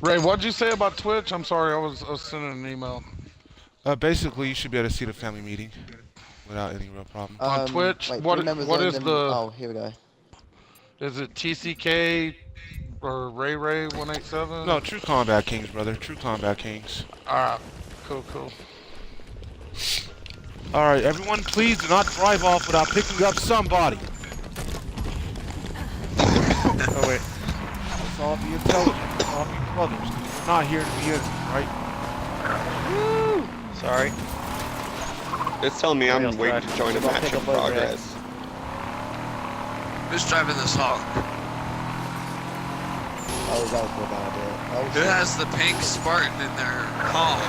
Ray, what'd you say about Twitch? I'm sorry, I was sending an email. Basically, you should be able to see the family meeting without any real problem. On Twitch, Wait, 3 what members what is only. the Oh, here we go. is it T.C.K. or Ray 187? No, True Combat Kings, brother. True Combat Kings. Alright, cool. Alright, everyone, please do not drive off without picking up somebody. Oh, wait. Let's all be intelligent. Let's all be brothers. We're not here to be enemies, right? Woo! Sorry. It's telling me I'm Real waiting track. to join a Don't match pick in up over it. progress. Who's driving this hog? Oh, that was a bad idea. Oh, Who shit. has the pink Spartan in their hog?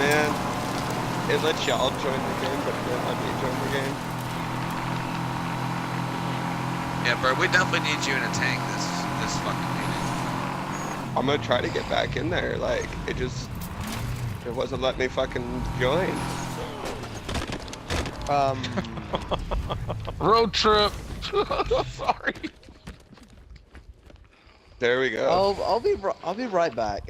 Man, it lets y'all join the game, but it won't let me join the game. Yeah, bro, we definitely need you in a tank this fucking meeting. I'm gonna try to get back in there. Like, it wasn't letting me fucking join. Road trip. Sorry. There we go. I'll be right back.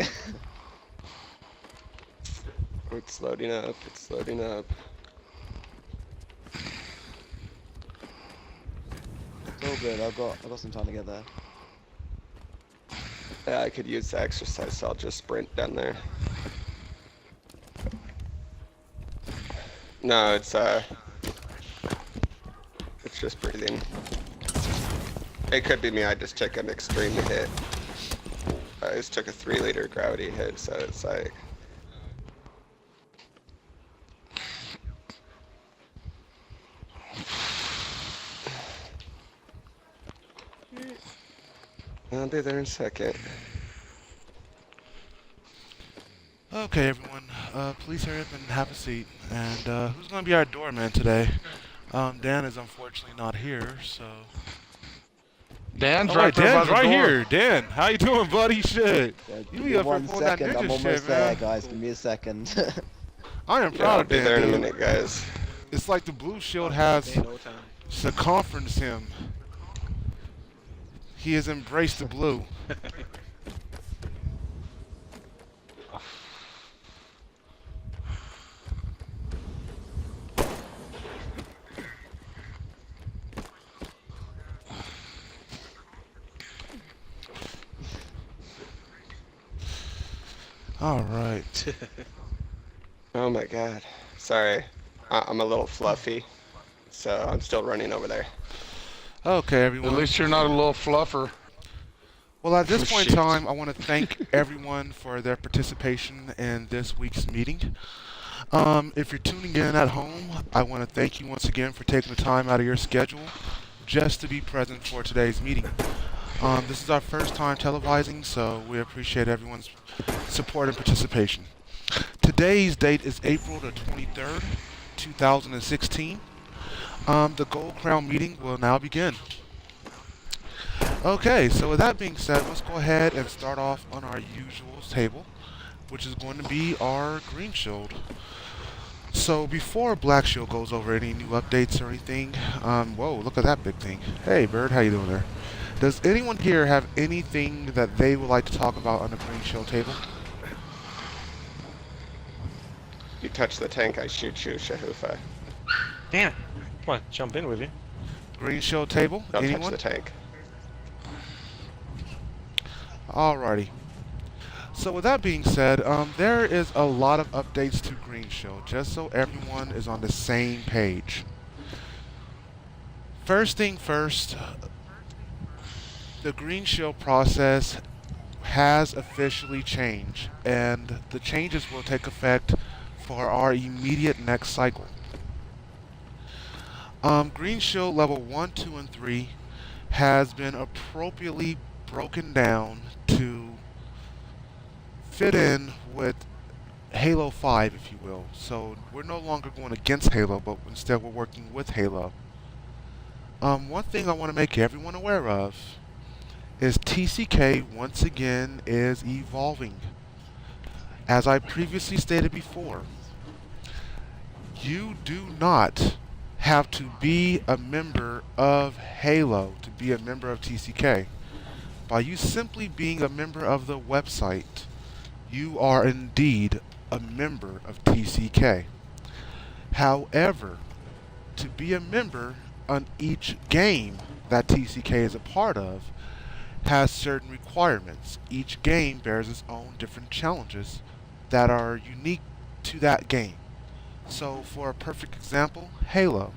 It's loading up. It's loading up. It's all good. I've got some time to get there. Yeah, I could use the exercise, so I'll just sprint down there. No, it's just breathing. It could be me. I just took an extreme hit. I just took a 3-liter gravity hit, so it's like. I'll be there in a second. Okay, everyone, please hurry up and have a seat. And who's going to be our doorman today? Dan is unfortunately not here, so... Dan's Oh, right wait, there by Dan's the right door. here. Dan, how you doing, buddy? Shit. Give You me be up for 1 pulling that second. ninja I'm almost shit, there, man. guys. Give me a second. I am Yeah, proud I'll of be Dan, there in a dude. minute, guys. It's like the Blue Shield has circumferenced him. He has embraced the blue. All right. Oh my god. Sorry. I'm a little fluffy, so I'm still running over there. Okay, At everyone. least you're not a little fluffer. Well, at this point in Shit. time, I want to thank everyone for their participation in this week's meeting. If you're tuning in at home, I want to thank you once again for taking the time out of your schedule just to be present for today's meeting. This is our first time televising, so we appreciate everyone's support and participation. Today's date is April the 23rd, 2016. The Gold Crown meeting will now begin. Okay, so with that being said, let's go ahead and start off on our usual table, which is going to be our Green Shield. So before Black Shield goes over any new updates or anything, whoa, look at that big thing. Hey, Bird, how you doing there? Does anyone here have anything that they would like to talk about on the Green Shield table? You touch the tank, I shoot you, Shahufa. Damn it. Come on, jump in with you. Green Shield table? Don't Anyone? touch the tank. Alrighty. So with that being said, there is a lot of updates to Green Shield, just so everyone is on the same page. First thing first, the Green Shield process has officially changed, and the changes will take effect for our immediate next cycle. Green Shield level 1, 2, and 3 has been appropriately broken down to fit in with Halo 5, if you will. So we're no longer going against Halo, but instead we're working with Halo. One thing I want to make everyone aware of is T.C.K. once again is evolving. As I previously stated before, you do not have to be a member of Halo to be a member of TCK. By you simply being a member of the website, you are indeed a member of TCK. However, to be a member on each game that TCK is a part of has certain requirements. Each game bears its own different challenges that are unique to that game. So for a perfect example, Halo.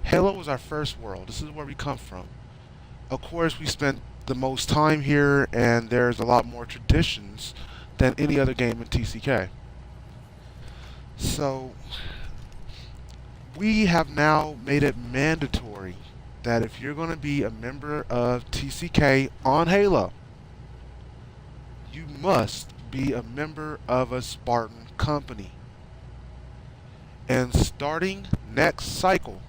Halo was our first world. This is where we come from. Of course, we spent the most time here, and there's a lot more traditions than any other game in TCK. So we have now made it mandatory that if you're going to be a member of TCK on Halo, you must be a member of a Spartan company. And starting next cycle,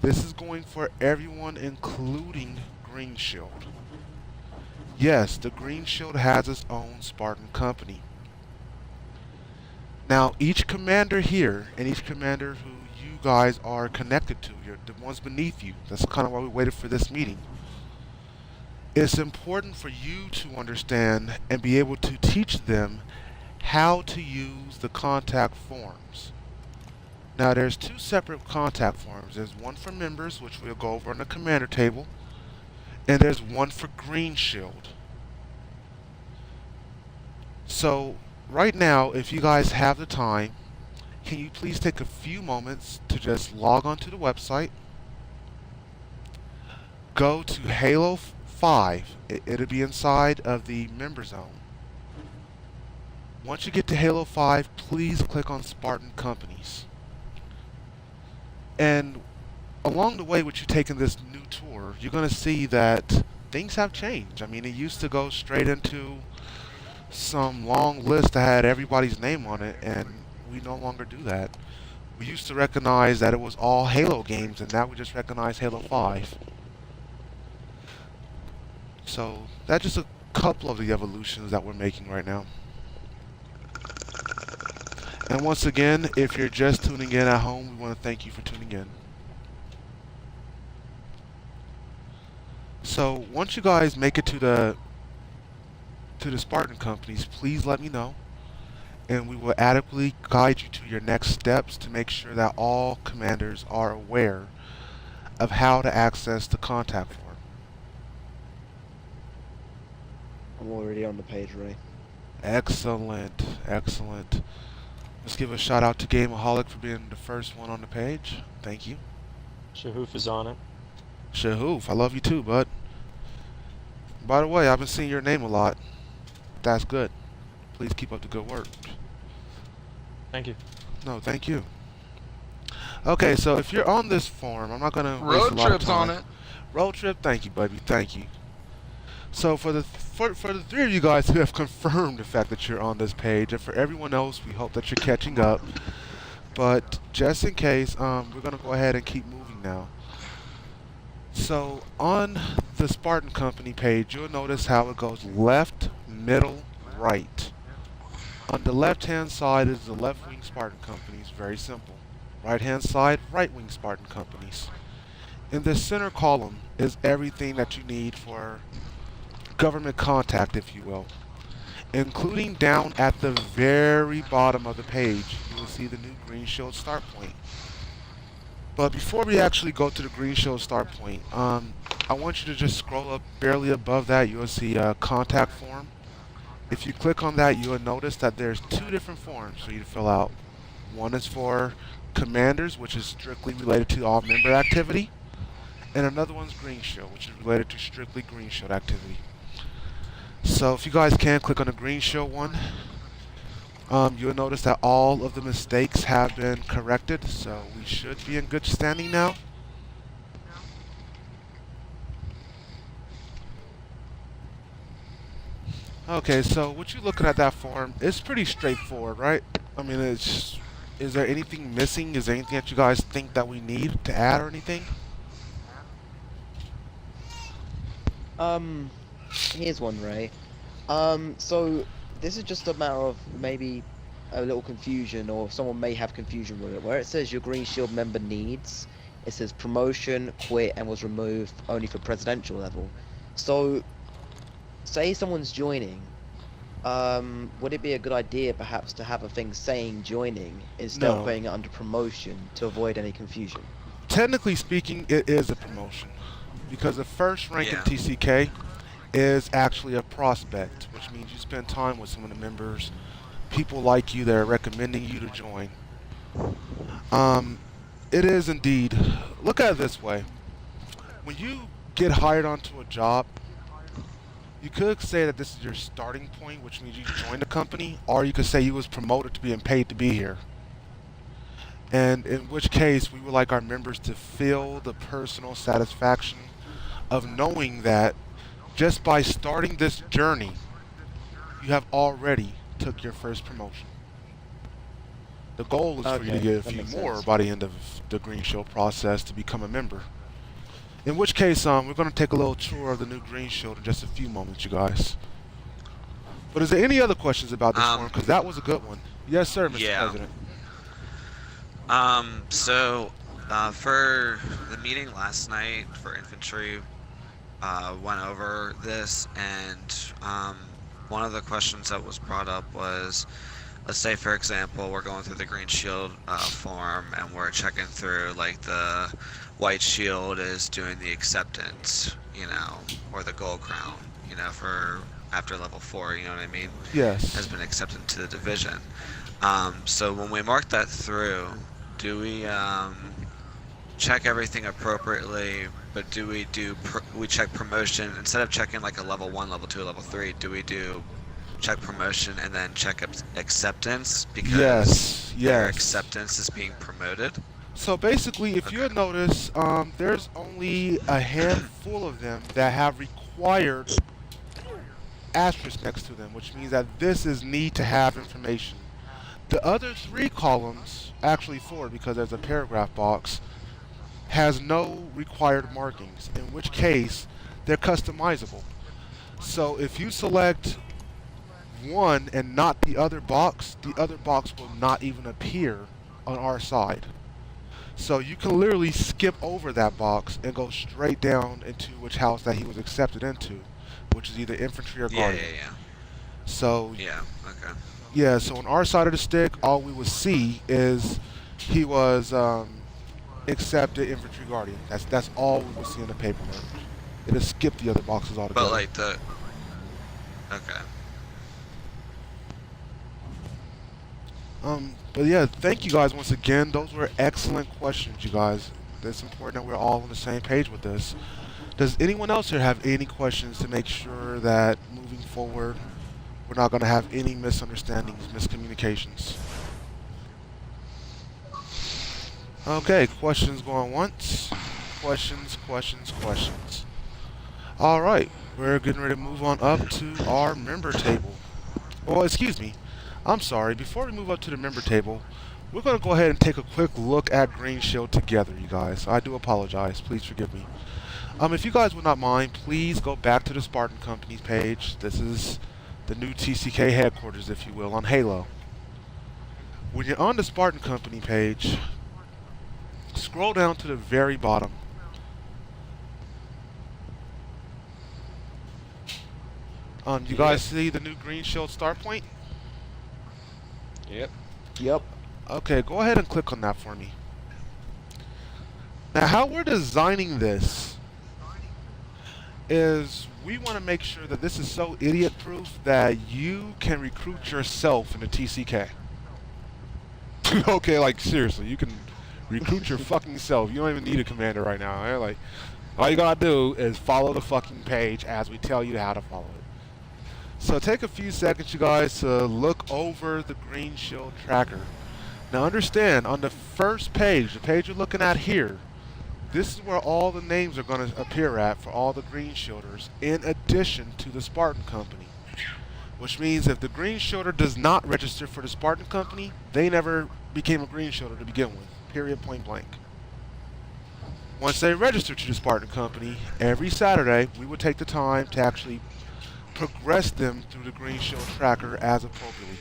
this is going for everyone, including Green Shield. Yes, the Green Shield has its own Spartan company. Now, each commander here, and each commander who you guys are connected to, the ones beneath you, that's kind of why we waited for this meeting. It's important for you to understand and be able to teach them how to use the contact forms. Now, there's two separate contact forms. There's one for members, which we'll go over on the commander table, and there's one for Green Shield. So, right now, if you guys have the time, can you please take a few moments to just log onto the website, go to Halo 5, it'll be inside of the member zone. Once you get to Halo 5, please click on Spartan Companies. And along the way with you taking this new tour, you're going to see that things have changed. I mean, it used to go straight into some long list that had everybody's name on it, and we no longer do that. We used to recognize that it was all Halo games, and now we just recognize Halo 5. So that's just a couple of the evolutions that we're making right now. And once again, if you're just tuning in at home, we want to thank you for tuning in. So once you guys make it to the Spartan companies, please let me know, and we will adequately guide you to your next steps to make sure that all commanders are aware of how to access the contact form. I'm already on the page, Ray. Excellent, excellent. Let's give a shout out to Gameaholic for being the first one on the page. Thank you. Shahoof is on it. Shahoof, I love you too, bud. By the way, I've been seeing your name a lot. That's good. Please keep up the good work. Thank you. No, thank you. Okay, so if you're on this form, I'm not gonna waste a Road lot of trips on time. it. Road trip, thank you, baby, thank you. So for the three of you guys who have confirmed the fact that you're on this page, and for everyone else, we hope that you're catching up. But just in case, we're gonna go ahead and keep moving now. So on the Spartan Company page, you'll notice how it goes left, middle, right. On the left-hand side is the left-wing Spartan companies, very simple. Right-hand side, right-wing Spartan companies. In the center column is everything that you need for government contact, if you will. Including down at the very bottom of the page, you will see the new Green Shield start point. But before we actually go to the Green Shield start point, I want you to just scroll up barely above that. You'll see a contact form. If you click on that, you'll notice that there's two different forms for you to fill out. One is for commanders, which is strictly related to all member activity, and another one's Green Shield, which is related to strictly Green Shield activity. So if you guys can click on the Green Shield one, you'll notice that all of the mistakes have been corrected, so we should be in good standing now. Okay, so what you're looking at that form, it's pretty straightforward, right? I mean, is there anything missing? Is there anything that you guys think that we need to add or anything? Here's one, Ray. So this is just a matter of maybe a little confusion, or someone may have confusion with it, where it says your Green Shield member needs, it says promotion, quit, and was removed only for presidential level. So, say someone's joining, would it be a good idea perhaps to have a thing saying joining instead No. of putting it under promotion to avoid any confusion? Technically speaking, it is a promotion because the first rank Yeah. in TCK is actually a prospect, which means you spend time with some of the members, people like you that are recommending you to join. It is indeed. Look at it this way. When you get hired onto a job, you could say that this is your starting point, which means you joined the company, or you could say you was promoted to being paid to be here. And in which case, we would like our members to feel the personal satisfaction of knowing that just by starting this journey, you have already took your first promotion. The goal is for you to Okay, get a that few makes more sense. by the end of the Green Shield process to become a member. In which case, we're going to take a little tour of the new Green Shield in just a few moments, you guys. But is there any other questions about this form? Because that was a good one. Yes, sir, Mr. Yeah. President. For the meeting last night for infantry, went over this, and one of the questions that was brought up was, let's say for example we're going through the Green Shield form and we're checking through, like the White Shield is doing the acceptance, you know, or the Gold Crown, you know, for after level 4, you know what I mean? Yes. Has been accepted to the division. So when we mark that through, do we check everything appropriately, but do we check promotion instead of checking like a level 1, level 2, level 3? Do we do check promotion and then check acceptance because their acceptance is being promoted? So basically, if you notice, there's only a handful of them that have required asterisk next to them, which means that this is need to have information. The other 3 columns, actually 4 because there's a paragraph box, has no required markings, in which case they're customizable. So if you select one and not the other box will not even appear on our side. So you can literally skip over that box and go straight down into which house that he was accepted into, which is either infantry or guardian. Yeah. So Yeah, okay. yeah, so on our side of the stick, all we would see is he was accepted infantry guardian. That's all we would see in the paperwork. It'll skip the other boxes altogether. But like the... Okay. But yeah, thank you guys once again. Those were excellent questions, you guys. It's important that we're all on the same page with this. Does anyone else here have any questions to make sure that moving forward, we're not going to have any misunderstandings, miscommunications? Okay, questions going once. Questions. All right, we're getting ready to move on up to our member table. Well, excuse me. I'm sorry. Before we move up to the member table, we're going to go ahead and take a quick look at Green Shield together, you guys. I do apologize. Please forgive me. If you guys would not mind, please go back to the Spartan Company's page. This is the new T.C.K. headquarters, if you will, on Halo. When you're on the Spartan Company page, scroll down to the very bottom. You guys see the new Green Shield start point? Yep. Okay, go ahead and click on that for me. Now, how we're designing this is we want to make sure that this is so idiot-proof that you can recruit yourself in the TCK. Okay, like seriously, you can recruit your fucking self. You don't even need a commander right now. Eh? Like, all you gotta do is follow the fucking page as we tell you how to follow it. So take a few seconds, you guys, to look over the Green Shield tracker. Now understand, on the first page, the page you're looking at here, this is where all the names are going to appear at for all the Green Shielders, in addition to the Spartan Company. Which means if the Green Shielder does not register for the Spartan Company, they never became a Green Shielder to begin with. Period, point blank. Once they register to the Spartan Company, every Saturday, we would take the time to actually progress them through the Green Shield tracker as appropriately.